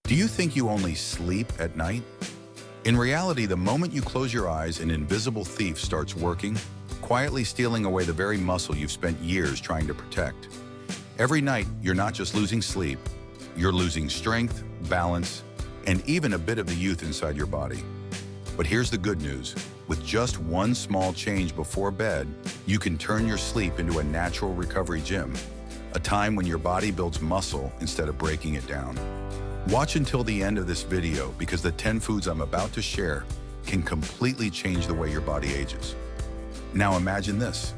Do you think you only sleep at night? In reality, the moment you close your eyes, an invisible thief starts working, quietly stealing away the very muscle you've spent years trying to protect. Every night, you're not just losing sleep, you're losing strength, balance, and even a bit of the youth inside your body. But here's the good news. With just one small change before bed, you can turn your sleep into a natural recovery gym, a time when your body builds muscle instead of breaking it down. Watch until the end of this video because the 10 foods I'm about to share can completely change the way your body ages. Now imagine this.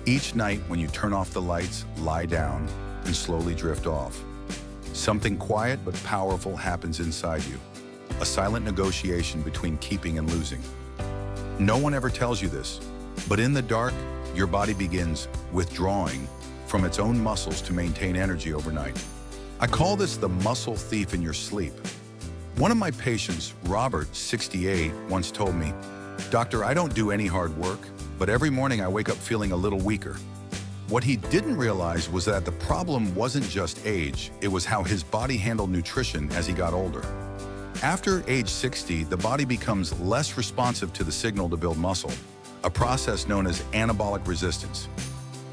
Each night when you turn off the lights, lie down and slowly drift off. Something quiet but powerful happens inside you. A silent negotiation between keeping and losing. No one ever tells you this, but in the dark, your body begins withdrawing from its own muscles to maintain energy overnight. I call this the muscle thief in your sleep. One of my patients, Robert, 68, once told me, "Doctor, I don't do any hard work, but every morning I wake up feeling a little weaker." What he didn't realize was that the problem wasn't just age, it was how his body handled nutrition as he got older. After age 60, the body becomes less responsive to the signal to build muscle, a process known as anabolic resistance.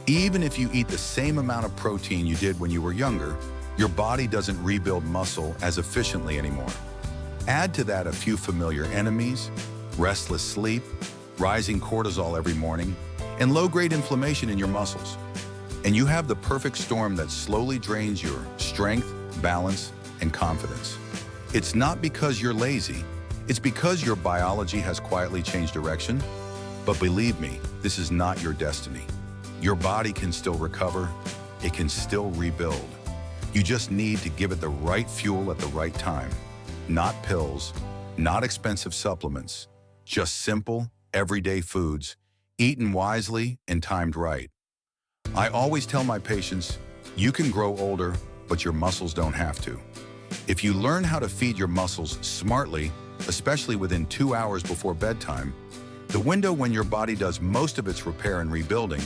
Even if you eat the same amount of protein you did when you were younger, your body doesn't rebuild muscle as efficiently anymore. Add to that a few familiar enemies, restless sleep, rising cortisol every morning, and low-grade inflammation in your muscles. And you have the perfect storm that slowly drains your strength, balance, and confidence. It's not because you're lazy, it's because your biology has quietly changed direction. But believe me, this is not your destiny. Your body can still recover, it can still rebuild. You just need to give it the right fuel at the right time. Not pills, not expensive supplements, just simple, everyday foods, eaten wisely and timed right. I always tell my patients, you can grow older, but your muscles don't have to. If you learn how to feed your muscles smartly, especially within 2 hours before bedtime, the window when your body does most of its repair and rebuilding,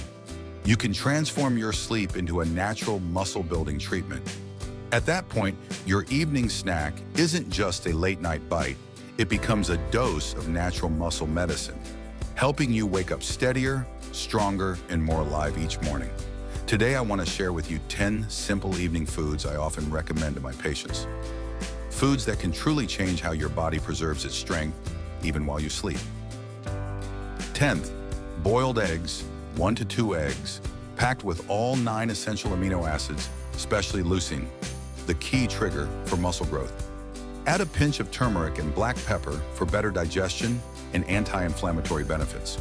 you can transform your sleep into a natural muscle-building treatment. At that point, your evening snack isn't just a late-night bite. It becomes a dose of natural muscle medicine, helping you wake up steadier, stronger, and more alive each morning. Today, I want to share with you 10 simple evening foods I often recommend to my patients. Foods that can truly change how your body preserves its strength, even while you sleep. 10th, boiled eggs, 1 to 2 eggs, packed with all 9 essential amino acids, especially leucine, the key trigger for muscle growth. Add a pinch of turmeric and black pepper for better digestion and anti-inflammatory benefits.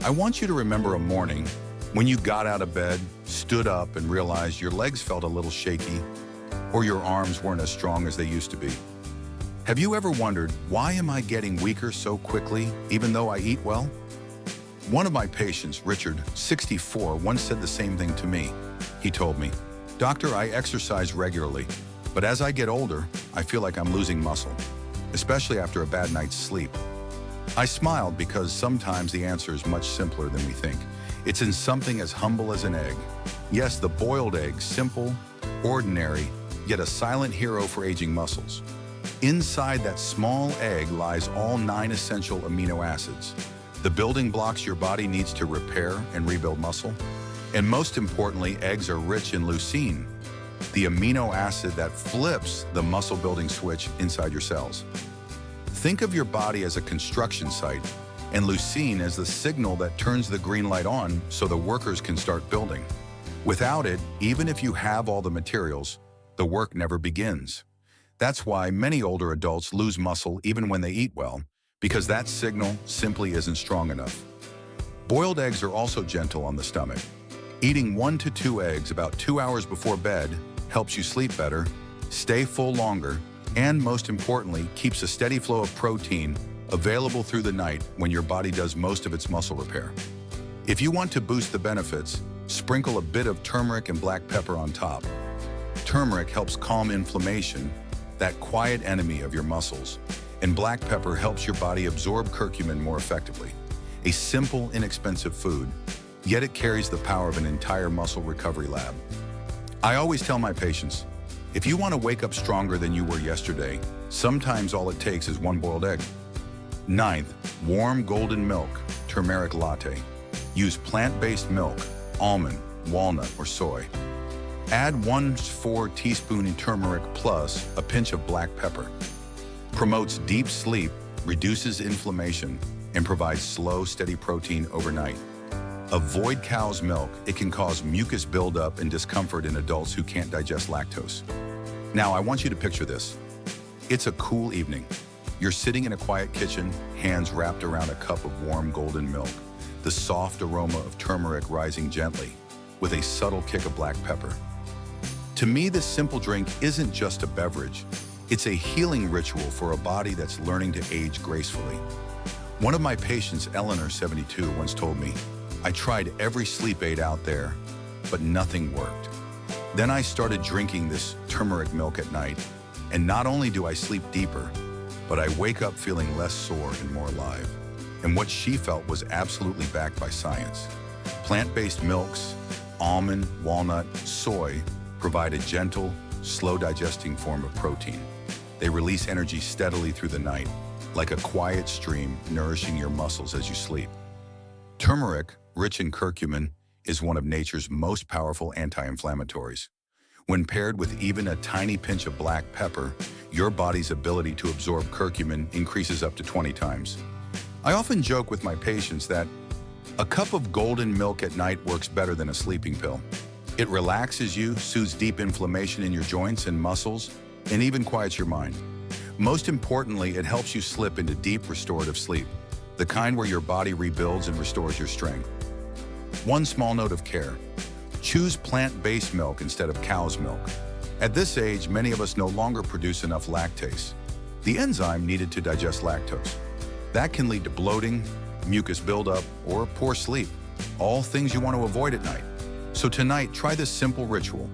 I want you to remember a morning when you got out of bed, stood up, and realized your legs felt a little shaky, or your arms weren't as strong as they used to be. Have you ever wondered, why am I getting weaker so quickly, even though I eat well? One of my patients, Richard, 64, once said the same thing to me. He told me, "Doctor, I exercise regularly, but as I get older, I feel like I'm losing muscle, especially after a bad night's sleep." I smiled because sometimes the answer is much simpler than we think. It's in something as humble as an egg. Yes, the boiled egg, simple, ordinary, yet a silent hero for aging muscles. Inside that small egg lies all 9 essential amino acids, the building blocks your body needs to repair and rebuild muscle. And most importantly, eggs are rich in leucine, the amino acid that flips the muscle-building switch inside your cells. Think of your body as a construction site, and leucine as the signal that turns the green light on so the workers can start building. Without it, even if you have all the materials, the work never begins. That's why many older adults lose muscle even when they eat well, because that signal simply isn't strong enough. Boiled eggs are also gentle on the stomach. Eating 1 to 2 eggs about 2 hours before bed helps you sleep better, stay full longer, and most importantly, keeps a steady flow of protein available through the night when your body does most of its muscle repair. If you want to boost the benefits, sprinkle a bit of turmeric and black pepper on top. Turmeric helps calm inflammation, that quiet enemy of your muscles, and black pepper helps your body absorb curcumin more effectively. A simple, inexpensive food, yet it carries the power of an entire muscle recovery lab. I always tell my patients, If you want to wake up stronger than you were yesterday, sometimes all it takes is one boiled egg. Ninth, warm golden milk, turmeric latte. Use plant-based milk, almond, walnut, or soy. Add 1/4 teaspoon turmeric plus a pinch of black pepper. Promotes deep sleep, reduces inflammation, and provides slow, steady protein overnight. Avoid cow's milk. It can cause mucus buildup and discomfort in adults who can't digest lactose. Now, I want you to picture this. It's a cool evening. You're sitting in a quiet kitchen, hands wrapped around a cup of warm golden milk, the soft aroma of turmeric rising gently, with a subtle kick of black pepper. To me, this simple drink isn't just a beverage. It's a healing ritual for a body that's learning to age gracefully. One of my patients, Eleanor, 72, once told me, "I tried every sleep aid out there, but nothing worked. Then I started drinking this turmeric milk at night, and not only do I sleep deeper, but I wake up feeling less sore and more alive." And what she felt was absolutely backed by science. Plant-based milks, almond, walnut, soy, provide a gentle, slow-digesting form of protein. They release energy steadily through the night, like a quiet stream nourishing your muscles as you sleep. Turmeric, rich in curcumin, is one of nature's most powerful anti-inflammatories. When paired with even a tiny pinch of black pepper, your body's ability to absorb curcumin increases up to 20 times. I often joke with my patients that a cup of golden milk at night works better than a sleeping pill. It relaxes you, soothes deep inflammation in your joints and muscles, and even quiets your mind. Most importantly, it helps you slip into deep restorative sleep, the kind where your body rebuilds and restores your strength. One small note of care: choose plant-based milk instead of cow's milk. At this age, many of us no longer produce enough lactase, the enzyme needed to digest lactose. That can lead to bloating, mucus buildup, or poor sleep, all things you want to avoid at night. So tonight, try this simple ritual.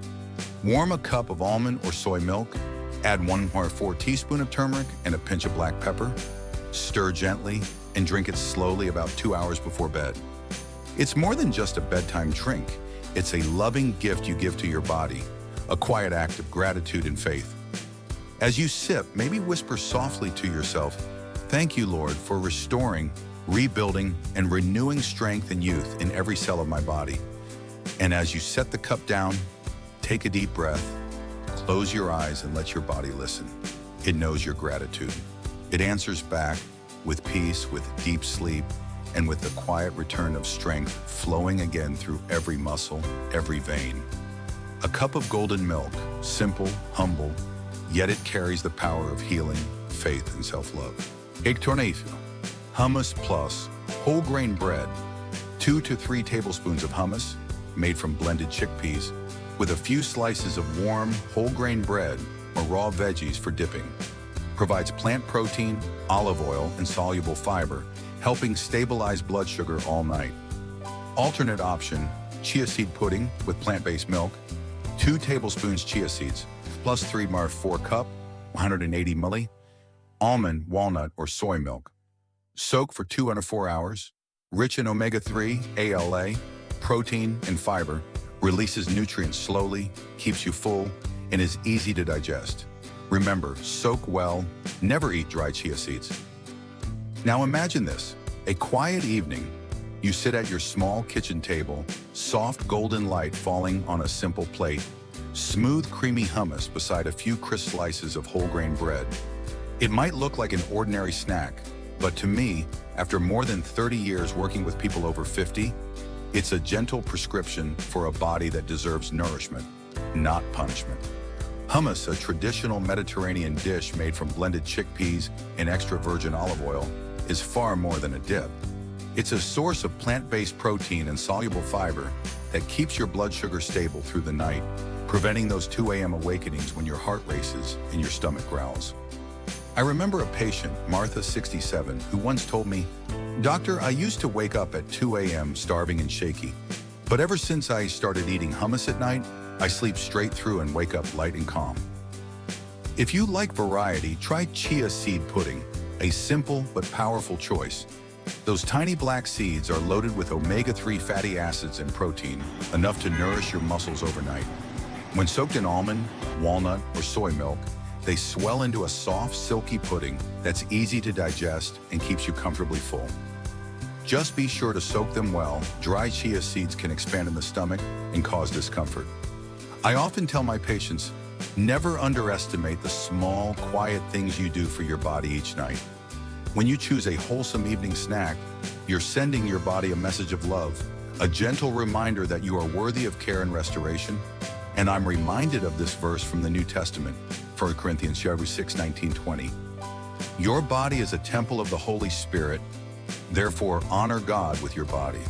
Warm a cup of almond or soy milk, add 1/4 teaspoon of turmeric and a pinch of black pepper, stir gently, and drink it slowly about 2 hours before bed. It's more than just a bedtime drink. It's a loving gift you give to your body, a quiet act of gratitude and faith. As you sip, maybe whisper softly to yourself, "Thank you, Lord, for restoring, rebuilding, and renewing strength and youth in every cell of my body." And as you set the cup down, take a deep breath, close your eyes, and let your body listen. It knows your gratitude. It answers back with peace, with deep sleep, and with the quiet return of strength flowing again through every muscle, every vein. A cup of golden milk, simple, humble, yet it carries the power of healing, faith, and self-love. Egg tornado, hummus plus whole grain bread, 2 to 3 tablespoons of hummus made from blended chickpeas, with a few slices of warm whole grain bread or raw veggies for dipping. Provides plant protein, olive oil, and soluble fiber, helping stabilize blood sugar all night. Alternate option, chia seed pudding with plant-based milk, 2 tablespoons chia seeds, plus 3/4 cup, 180 milli, almond, walnut, or soy milk. Soak for 2 to 4 hours, rich in omega-3, ALA, protein, and fiber, releases nutrients slowly, keeps you full, and is easy to digest. Remember, soak well, never eat dry chia seeds. Now imagine this, a quiet evening. You sit at your small kitchen table, soft golden light falling on a simple plate, smooth creamy hummus beside a few crisp slices of whole grain bread. It might look like an ordinary snack, but to me, after more than 30 years working with people over 50, it's a gentle prescription for a body that deserves nourishment, not punishment. Hummus, a traditional Mediterranean dish made from blended chickpeas and extra virgin olive oil, is far more than a dip. It's a source of plant-based protein and soluble fiber that keeps your blood sugar stable through the night, preventing those 2 a.m. awakenings when your heart races and your stomach growls. I remember a patient, Martha, 67, who once told me, "Doctor, I used to wake up at 2 a.m. starving and shaky, but ever since I started eating hummus at night, I sleep straight through and wake up light and calm." If you like variety, try chia seed pudding, a simple but powerful choice. Those tiny black seeds are loaded with omega-3 fatty acids and protein, enough to nourish your muscles overnight. When soaked in almond, walnut, or soy milk, they swell into a soft, silky pudding that's easy to digest and keeps you comfortably full. Just be sure to soak them well. Dry chia seeds can expand in the stomach and cause discomfort. I often tell my patients, never underestimate the small, quiet things you do for your body each night. When you choose a wholesome evening snack, you're sending your body a message of love, a gentle reminder that you are worthy of care and restoration. And I'm reminded of this verse from the New Testament, 1 Corinthians 6:19-20. Your body is a temple of the Holy Spirit, therefore honor God with your body.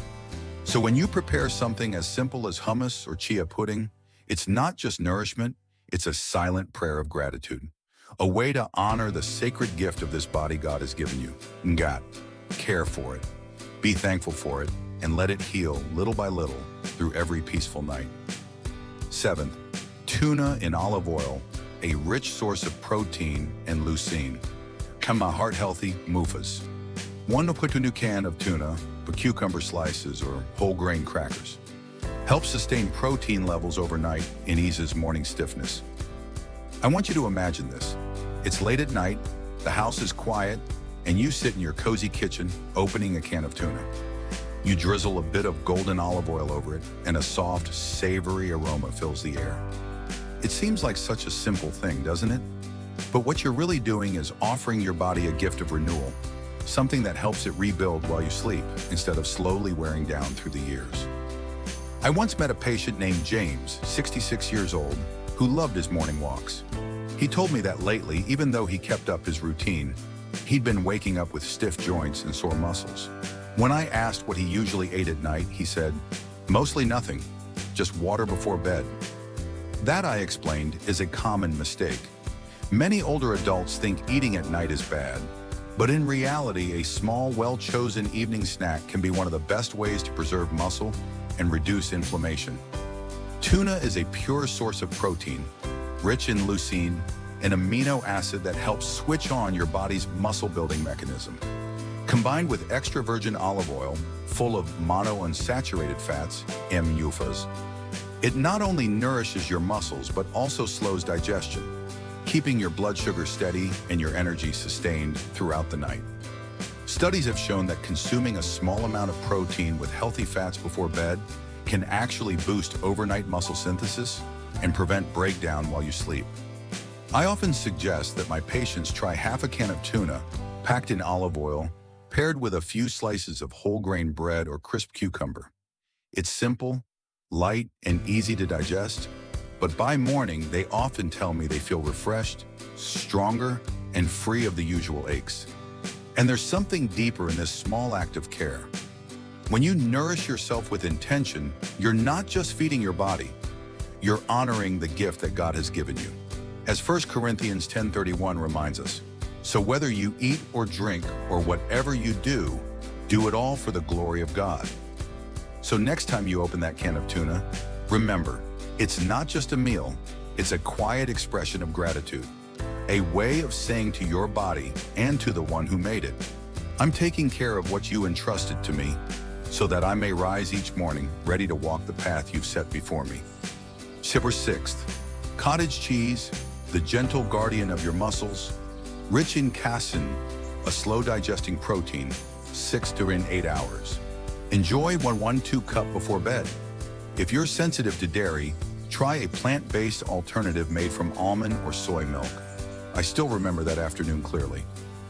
So when you prepare something as simple as hummus or chia pudding, it's not just nourishment, it's a silent prayer of gratitude, a way to honor the sacred gift of this body God has given you. Ngat, care for it, be thankful for it, and let it heal little by little through every peaceful night. Seventh, tuna in olive oil, a rich source of protein and leucine. Kama heart-healthy mufas. 1 to can of tuna, but cucumber slices or whole grain crackers. Helps sustain protein levels overnight and eases morning stiffness. I want you to imagine this. It's late at night, the house is quiet, and you sit in your cozy kitchen opening a can of tuna. You drizzle a bit of golden olive oil over it, and a soft, savory aroma fills the air. It seems like such a simple thing, doesn't it? But what you're really doing is offering your body a gift of renewal, something that helps it rebuild while you sleep, instead of slowly wearing down through the years. I once met a patient named James, 66 years old, who loved his morning walks. He told me that lately, even though he kept up his routine, he'd been waking up with stiff joints and sore muscles. When I asked what he usually ate at night, he said, "Mostly nothing, just water before bed." That, I explained, is a common mistake. Many older adults think eating at night is bad, but in reality, a small, well-chosen evening snack can be one of the best ways to preserve muscle and reduce inflammation. Tuna is a pure source of protein, rich in leucine, an amino acid that helps switch on your body's muscle-building mechanism. Combined with extra virgin olive oil, full of monounsaturated fats, MUFAs, it not only nourishes your muscles but also slows digestion, keeping your blood sugar steady and your energy sustained throughout the night. Studies have shown that consuming a small amount of protein with healthy fats before bed can actually boost overnight muscle synthesis and prevent breakdown while you sleep. I often suggest that my patients try half a can of tuna packed in olive oil, paired with a few slices of whole grain bread or crisp cucumber. It's simple, light, and easy to digest, but by morning, they often tell me they feel refreshed, stronger, and free of the usual aches. And there's something deeper in this small act of care. When you nourish yourself with intention, you're not just feeding your body, you're honoring the gift that God has given you. As 1 Corinthians 10:31 reminds us, so whether you eat or drink or whatever you do it all for the glory of God. So next time you open that can of tuna, remember, it's not just a meal, it's a quiet expression of gratitude, a way of saying to your body and to the one who made it, I'm taking care of what you entrusted to me so that I may rise each morning ready to walk the path you've set before me. Number 6, cottage cheese, the gentle guardian of your muscles, rich in casein, a slow-digesting protein, 6 to 8 hours. Enjoy 1-2 cup before bed. If you're sensitive to dairy, try a plant-based alternative made from almond or soy milk. I still remember that afternoon clearly.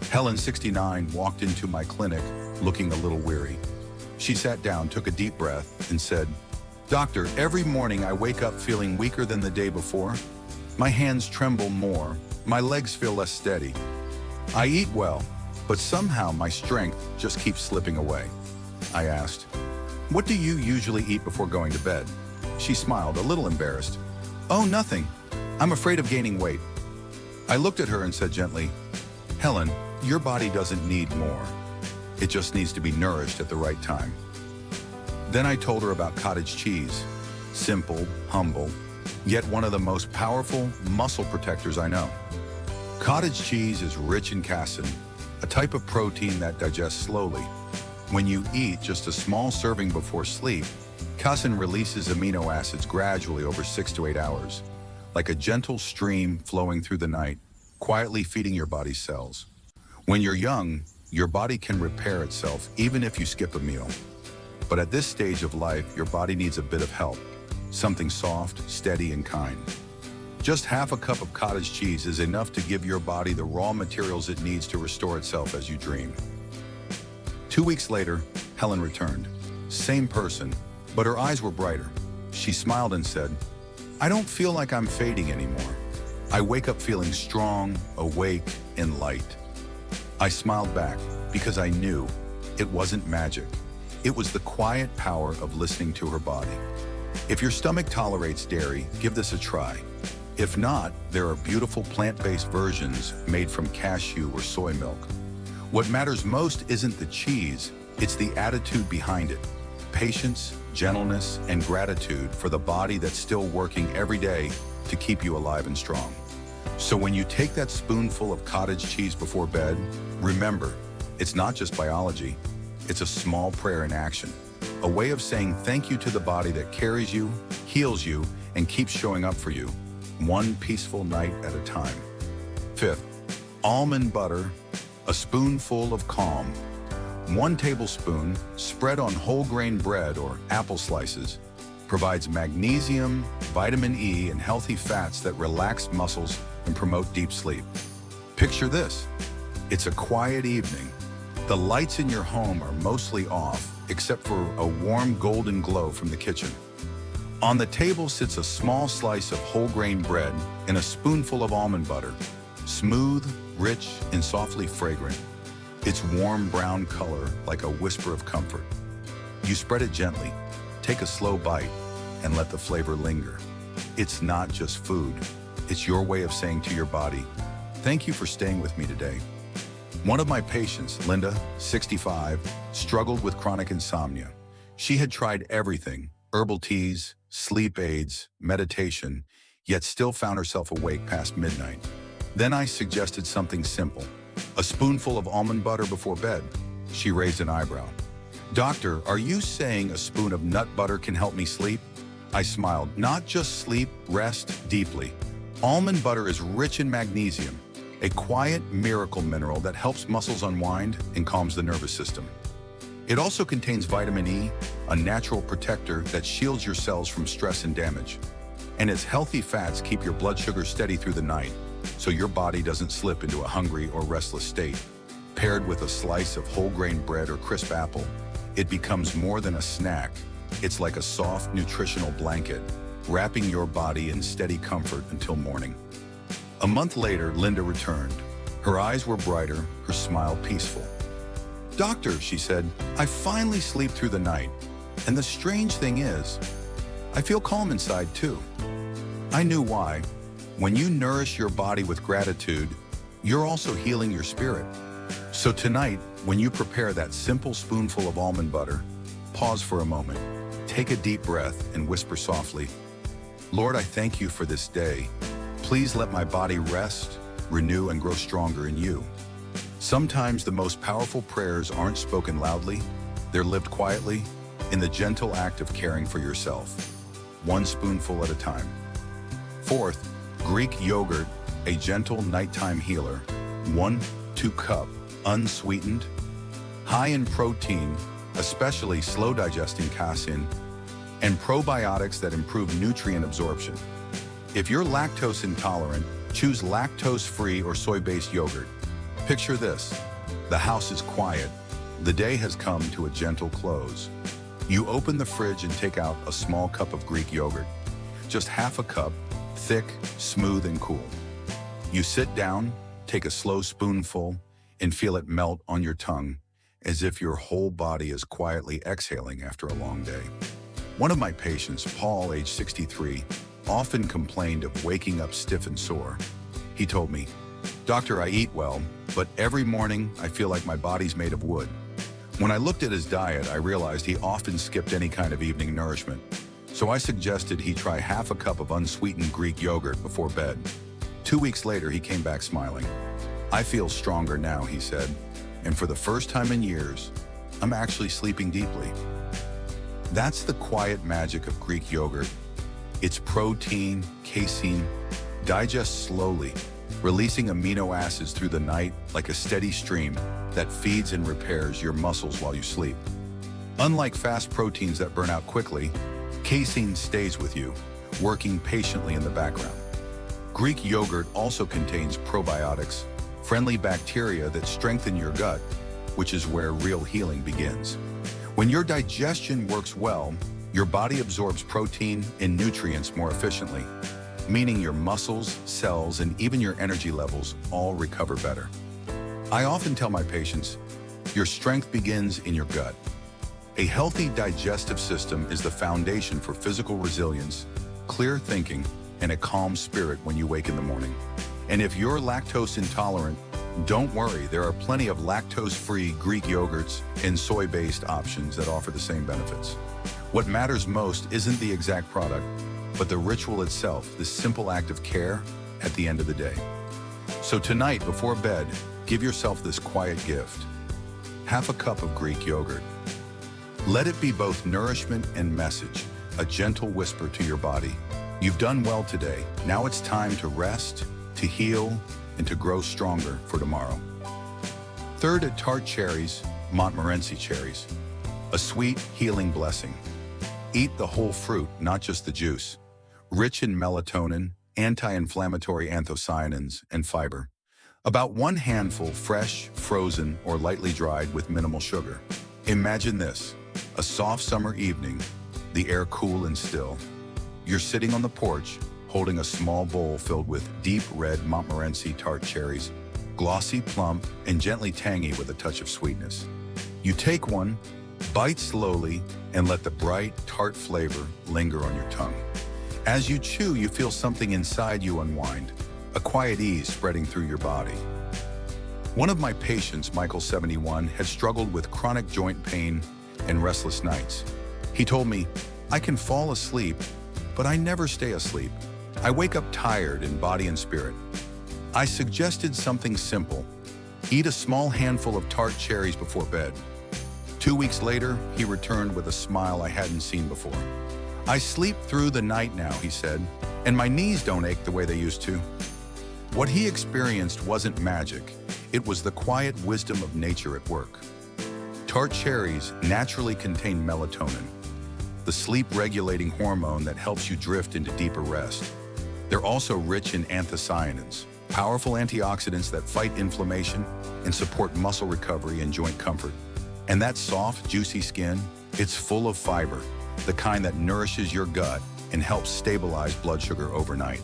Helen, 69, walked into my clinic looking a little weary. She sat down, took a deep breath, and said, "Doctor, every morning I wake up feeling weaker than the day before. My hands tremble more, my legs feel less steady. I eat well, but somehow my strength just keeps slipping away." I asked, "What do you usually eat before going to bed?" She smiled, a little embarrassed. "Oh, nothing. I'm afraid of gaining weight." I looked at her and said gently, "Helen, your body doesn't need more. It just needs to be nourished at the right time." Then I told her about cottage cheese. Simple, humble, yet one of the most powerful muscle protectors I know. Cottage cheese is rich in casein, a type of protein that digests slowly. When you eat just a small serving before sleep, Oxytocin releases amino acids gradually over 6 to 8 hours, like a gentle stream flowing through the night, quietly feeding your body's cells. When you're young, your body can repair itself even if you skip a meal. But at this stage of life, your body needs a bit of help, something soft, steady, and kind. Just half a cup of cottage cheese is enough to give your body the raw materials it needs to restore itself as you dream. 2 weeks later, Helen returned. Same person, but her eyes were brighter. She smiled and said, "I don't feel like I'm fading anymore. I wake up feeling strong, awake, and light." I smiled back because I knew it wasn't magic. It was the quiet power of listening to her body. If your stomach tolerates dairy, give this a try. If not, there are beautiful plant-based versions made from cashew or soy milk. What matters most isn't the cheese, it's the attitude behind it. Patience, gentleness, and gratitude for the body that's still working every day to keep you alive and strong. So when you take that spoonful of cottage cheese before bed, remember, it's not just biology, it's a small prayer in action. A way of saying thank you to the body that carries you, heals you, and keeps showing up for you, one peaceful night at a time. 5th, almond butter, a spoonful of calm. 1 tablespoon, spread on whole grain bread or apple slices, provides magnesium, vitamin E, and healthy fats that relax muscles and promote deep sleep. Picture this. It's a quiet evening. The lights in your home are mostly off, except for a warm golden glow from the kitchen. On the table sits a small slice of whole grain bread and a spoonful of almond butter, smooth, rich, and softly fragrant. Its warm brown color like a whisper of comfort. You spread it gently, take a slow bite, and let the flavor linger. It's not just food. It's your way of saying to your body, "Thank you for staying with me today." One of my patients, Linda, 65, struggled with chronic insomnia. She had tried everything, herbal teas, sleep aids, meditation, yet still found herself awake past midnight. Then I suggested something simple, a spoonful of almond butter before bed. She raised an eyebrow. "Doctor, are you saying a spoon of nut butter can help me sleep?" I smiled. "Not just sleep, rest deeply. Almond butter is rich in magnesium, a quiet miracle mineral that helps muscles unwind and calms the nervous system. It also contains vitamin E, a natural protector that shields your cells from stress and damage. And its healthy fats keep your blood sugar steady through the night, so your body doesn't slip into a hungry or restless state. Paired with a slice of whole grain bread or crisp apple, it becomes more than a snack. It's like a soft, nutritional blanket, wrapping your body in steady comfort until morning." A month later, Linda returned. Her eyes were brighter, her smile peaceful. "Doctor," she said, "I finally sleep through the night. And the strange thing is, I feel calm inside too." I knew why. When you nourish your body with gratitude, you're also healing your spirit. So tonight, when you prepare that simple spoonful of almond butter, pause for a moment, take a deep breath, and whisper softly, "Lord, I thank you for this day. Please let my body rest, renew, and grow stronger in you." Sometimes the most powerful prayers aren't spoken loudly, they're lived quietly, in the gentle act of caring for yourself, one spoonful at a time. 4th, Greek yogurt, a gentle nighttime healer, 1-2 cup, unsweetened, high in protein, especially slow-digesting casein, and probiotics that improve nutrient absorption. If you're lactose intolerant, choose lactose-free or soy-based yogurt. Picture this. The house is quiet. The day has come to a gentle close. You open the fridge and take out a small cup of Greek yogurt. Just half a cup, thick, smooth, and cool. You sit down, take a slow spoonful, and feel it melt on your tongue, as if your whole body is quietly exhaling after a long day. One of my patients, Paul, age 63, often complained of waking up stiff and sore. He told me, "Doctor, I eat well, but every morning I feel like my body's made of wood." When I looked at his diet, I realized he often skipped any kind of evening nourishment. So I suggested he try half a cup of unsweetened Greek yogurt before bed. 2 weeks later, he came back smiling. "I feel stronger now," he said, "and for the first time in years, I'm actually sleeping deeply." That's the quiet magic of Greek yogurt. Its protein, casein, digests slowly, releasing amino acids through the night like a steady stream that feeds and repairs your muscles while you sleep. Unlike fast proteins that burn out quickly, casein stays with you, working patiently in the background. Greek yogurt also contains probiotics, friendly bacteria that strengthen your gut, which is where real healing begins. When your digestion works well, your body absorbs protein and nutrients more efficiently, meaning your muscles, cells, and even your energy levels all recover better. I often tell my patients, your strength begins in your gut. A healthy digestive system is the foundation for physical resilience, clear thinking, and a calm spirit when you wake in the morning. And if you're lactose intolerant, don't worry, there are plenty of lactose-free Greek yogurts and soy-based options that offer the same benefits. What matters most isn't the exact product, but the ritual itself, the simple act of care at the end of the day. So tonight, before bed, give yourself this quiet gift. Half a cup of Greek yogurt. Let it be both nourishment and message, a gentle whisper to your body. You've done well today. Now it's time to rest, to heal, and to grow stronger for tomorrow. Third, at tart cherries, Montmorency cherries. A sweet, healing blessing. Eat the whole fruit, not just the juice. Rich in melatonin, anti-inflammatory anthocyanins, and fiber. About 1 handful fresh, frozen, or lightly dried with minimal sugar. Imagine this, a soft summer evening, the air cool and still. You're sitting on the porch, holding a small bowl filled with deep red Montmorency tart cherries, glossy, plump, and gently tangy with a touch of sweetness. You take one, bite slowly, and let the bright, tart flavor linger on your tongue. As you chew, you feel something inside you unwind, a quiet ease spreading through your body. One of my patients, Michael 71, had struggled with chronic joint pain and restless nights. He told me, "I can fall asleep, but I never stay asleep. I wake up tired in body and spirit." I suggested something simple. Eat a small handful of tart cherries before bed. 2 weeks later, he returned with a smile I hadn't seen before. "I sleep through the night now," he said, "and my knees don't ache the way they used to." What he experienced wasn't magic. It was the quiet wisdom of nature at work. Tart cherries naturally contain melatonin, the sleep-regulating hormone that helps you drift into deeper rest. They're also rich in anthocyanins, powerful antioxidants that fight inflammation and support muscle recovery and joint comfort. And that soft, juicy skin, it's full of fiber, the kind that nourishes your gut and helps stabilize blood sugar overnight.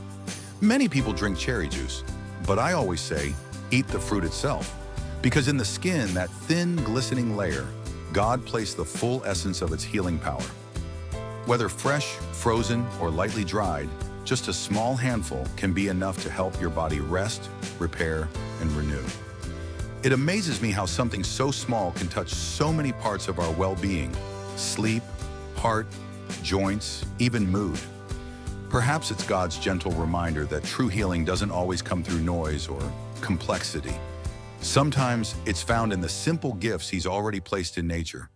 Many people drink cherry juice, but I always say, eat the fruit itself. Because in the skin, that thin, glistening layer, God placed the full essence of its healing power. Whether fresh, frozen, or lightly dried, just a small handful can be enough to help your body rest, repair, and renew. It amazes me how something so small can touch so many parts of our well-being: sleep, heart, joints, even mood. Perhaps it's God's gentle reminder that true healing doesn't always come through noise or complexity. Sometimes it's found in the simple gifts He's already placed in nature.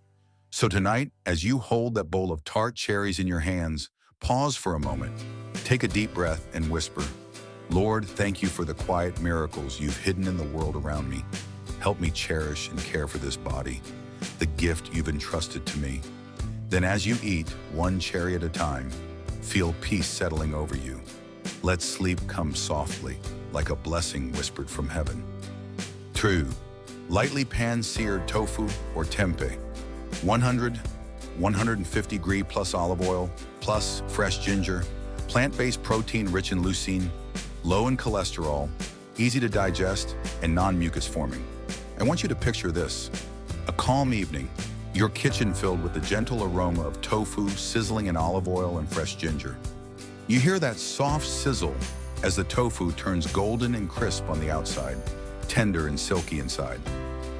So tonight, as you hold that bowl of tart cherries in your hands, pause for a moment, take a deep breath, and whisper, "Lord, thank you for the quiet miracles you've hidden in the world around me. Help me cherish and care for this body, the gift you've entrusted to me." Then as you eat, one cherry at a time, feel peace settling over you. Let sleep come softly, like a blessing whispered from heaven. True, lightly pan-seared tofu or tempeh, 150 ghee plus olive oil, plus fresh ginger, plant-based protein rich in leucine, low in cholesterol, easy to digest, and non-mucus forming. I want you to picture this: a calm evening, your kitchen filled with the gentle aroma of tofu sizzling in olive oil and fresh ginger. You hear that soft sizzle as the tofu turns golden and crisp on the outside, tender and silky inside.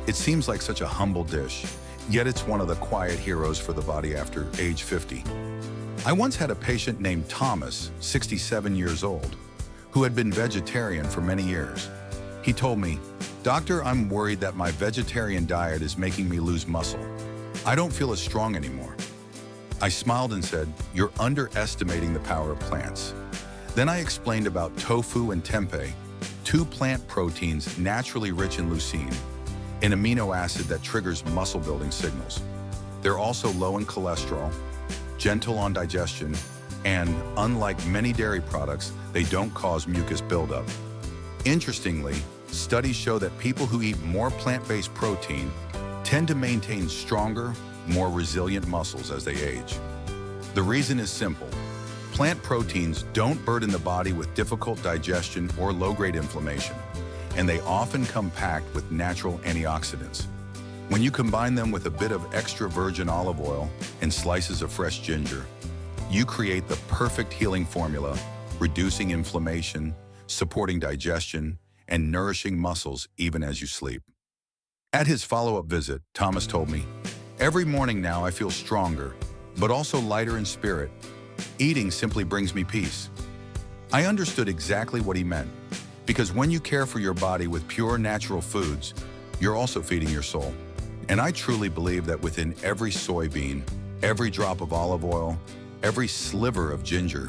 It seems like such a humble dish, yet it's one of the quiet heroes for the body after age 50. I once had a patient named Thomas, 67 years old, who had been vegetarian for many years. He told me, "Doctor, I'm worried that my vegetarian diet is making me lose muscle. I don't feel as strong anymore." I smiled and said, "You're underestimating the power of plants." Then I explained about tofu and tempeh, two plant proteins naturally rich in leucine, an amino acid that triggers muscle-building signals. They're also low in cholesterol, gentle on digestion, and unlike many dairy products, they don't cause mucus buildup. Interestingly, studies show that people who eat more plant-based protein tend to maintain stronger, more resilient muscles as they age. The reason is simple. Plant proteins don't burden the body with difficult digestion or low-grade inflammation, and they often come packed with natural antioxidants. When you combine them with a bit of extra virgin olive oil and slices of fresh ginger, you create the perfect healing formula, reducing inflammation, supporting digestion, and nourishing muscles even as you sleep. At his follow-up visit, Thomas told me, "Every morning now I feel stronger, but also lighter in spirit. Eating simply brings me peace." I understood exactly what he meant, because when you care for your body with pure natural foods, you're also feeding your soul. And I truly believe that within every soybean, every drop of olive oil, every sliver of ginger,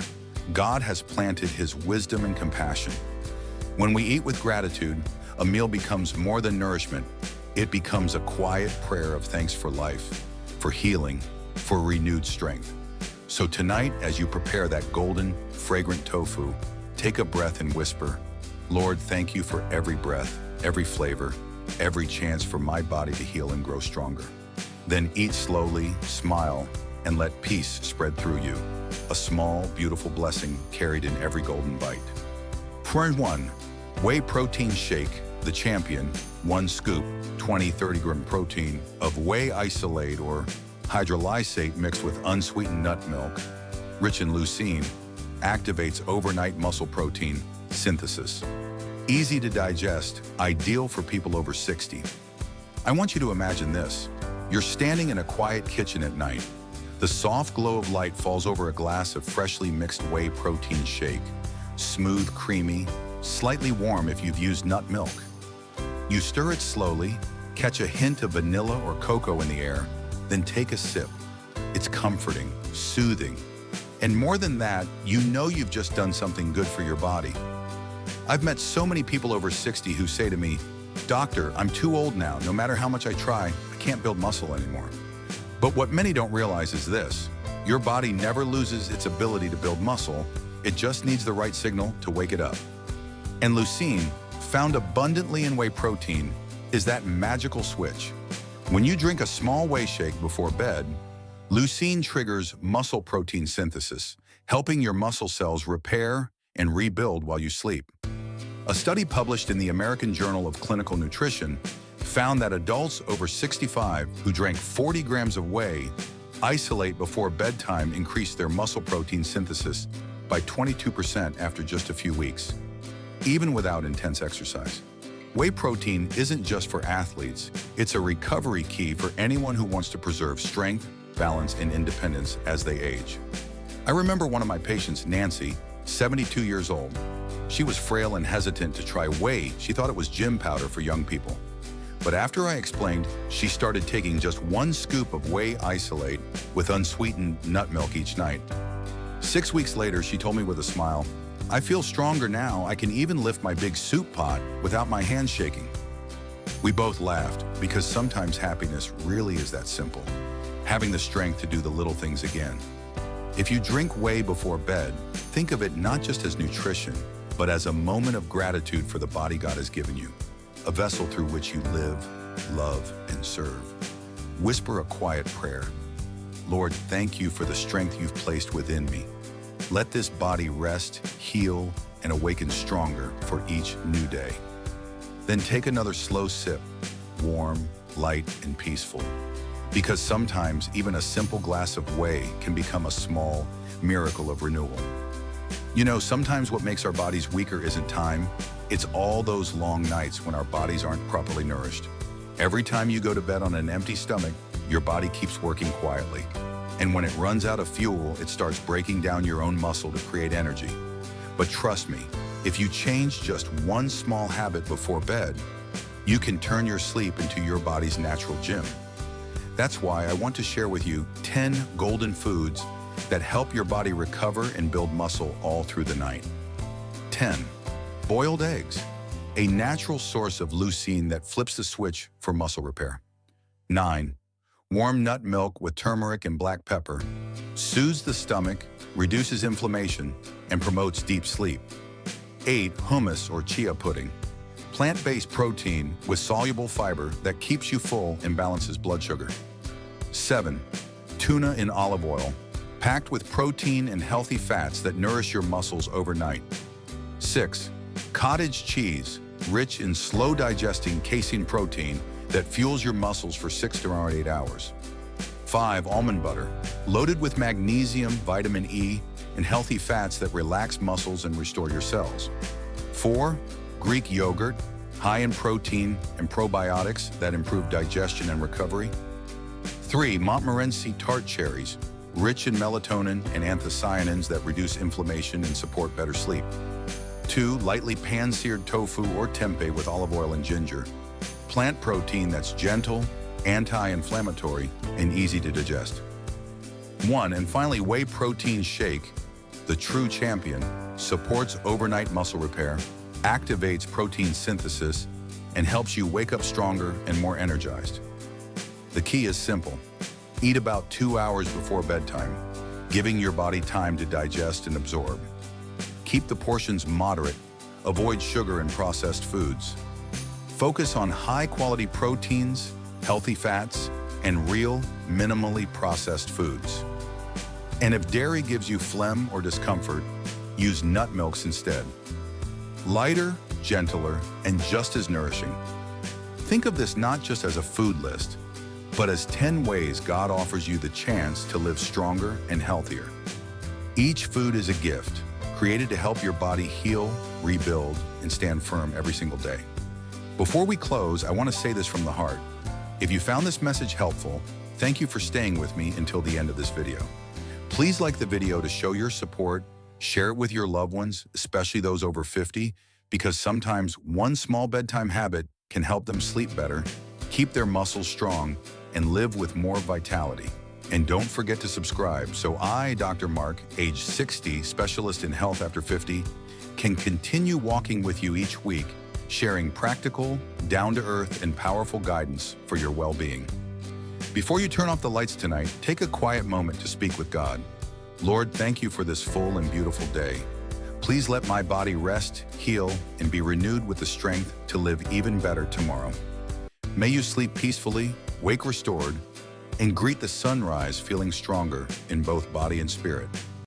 God has planted his wisdom and compassion. When we eat with gratitude, a meal becomes more than nourishment. It becomes a quiet prayer of thanks for life, for healing, for renewed strength. So tonight, as you prepare that golden, fragrant tofu, take a breath and whisper, "Lord, thank you for every breath, every flavor, every chance for my body to heal and grow stronger." Then eat slowly, smile, and let peace spread through you. A small, beautiful blessing carried in every golden bite. Point 1. Whey protein shake, the champion, 1 scoop, 20-30 gram protein of whey isolate or hydrolysate mixed with unsweetened nut milk, rich in leucine, activates overnight muscle protein synthesis. Easy to digest, ideal for people over 60. I want you to imagine this. You're standing in a quiet kitchen at night. The soft glow of light falls over a glass of freshly mixed whey protein shake. Smooth, creamy, slightly warm if you've used nut milk. You stir it slowly, catch a hint of vanilla or cocoa in the air, then take a sip. It's comforting, soothing, and more than that, you know you've just done something good for your body. I've met so many people over 60 who say to me, "Doctor, I'm too old now. No matter how much I try, I can't build muscle anymore." But what many don't realize is this. Your body never loses its ability to build muscle. It just needs the right signal to wake it up. And leucine, found abundantly in whey protein, is that magical switch. When you drink a small whey shake before bed, leucine triggers muscle protein synthesis, helping your muscle cells repair and rebuild while you sleep. A study published in the American Journal of Clinical Nutrition found that adults over 65 who drank 40 grams of whey isolate before bedtime increased their muscle protein synthesis by 22% after just a few weeks, even without intense exercise. Whey protein isn't just for athletes, it's a recovery key for anyone who wants to preserve strength, balance, and independence as they age. I remember one of my patients, Nancy, 72 years old. She was frail and hesitant to try whey. She thought it was gym powder for young people. But after I explained, she started taking just 1 scoop of whey isolate with unsweetened nut milk each night. 6 weeks later, she told me with a smile, "I feel stronger now. I can even lift my big soup pot without my hands shaking." We both laughed because sometimes happiness really is that simple, having the strength to do the little things again. If you drink whey before bed, think of it not just as nutrition, but as a moment of gratitude for the body God has given you, a vessel through which you live, love, and serve. Whisper a quiet prayer. "Lord, thank you for the strength you've placed within me. Let this body rest, heal, and awaken stronger for each new day." Then take another slow sip, warm, light, and peaceful. Because sometimes even a simple glass of whey can become a small miracle of renewal. You know, sometimes what makes our bodies weaker isn't time, it's all those long nights when our bodies aren't properly nourished. Every time you go to bed on an empty stomach, your body keeps working quietly. And when it runs out of fuel, it starts breaking down your own muscle to create energy. But trust me, if you change just one small habit before bed, you can turn your sleep into your body's natural gym. That's why I want to share with you 10 golden foods that help your body recover and build muscle all through the night. 10. Boiled eggs, a natural source of leucine that flips the switch for muscle repair. 9. Warm nut milk with turmeric and black pepper soothes the stomach, reduces inflammation, and promotes deep sleep. 8. Hummus or chia pudding, plant-based protein with soluble fiber that keeps you full and balances blood sugar. 7. Tuna in olive oil, packed with protein and healthy fats that nourish your muscles overnight. 6. Cottage cheese, rich in slow-digesting casein protein that fuels your muscles for 6 to 8 hours. 5. Almond butter, loaded with magnesium, vitamin E, and healthy fats that relax muscles and restore your cells. 4. Greek yogurt, high in protein and probiotics that improve digestion and recovery. 3. Montmorency tart cherries, rich in melatonin and anthocyanins that reduce inflammation and support better sleep. 2. Lightly pan-seared tofu or tempeh with olive oil and ginger, plant protein that's gentle, anti-inflammatory, and easy to digest. 1. And finally, whey protein shake, the true champion, supports overnight muscle repair, activates protein synthesis, and helps you wake up stronger and more energized. The key is simple. Eat about 2 hours before bedtime, giving your body time to digest and absorb. Keep the portions moderate, avoid sugar and processed foods. Focus on high-quality proteins, healthy fats, and real, minimally processed foods. And if dairy gives you phlegm or discomfort, use nut milks instead. Lighter, gentler, and just as nourishing. Think of this not just as a food list, but as 10 ways God offers you the chance to live stronger and healthier. Each food is a gift, created to help your body heal, rebuild, and stand firm every single day. Before we close, I want to say this from the heart. If you found this message helpful, thank you for staying with me until the end of this video. Please like the video to show your support, share it with your loved ones, especially those over 50, because sometimes one small bedtime habit can help them sleep better, keep their muscles strong, and live with more vitality. And don't forget to subscribe so I, Dr. Mark, age 60, specialist in health after 50, can continue walking with you each week, sharing practical, down-to-earth, and powerful guidance for your well-being. Before you turn off the lights tonight, take a quiet moment to speak with God. Lord, thank you for this full and beautiful day. Please let my body rest, heal, and be renewed with the strength to live even better tomorrow. May you sleep peacefully, wake restored, and greet the sunrise feeling stronger in both body and spirit.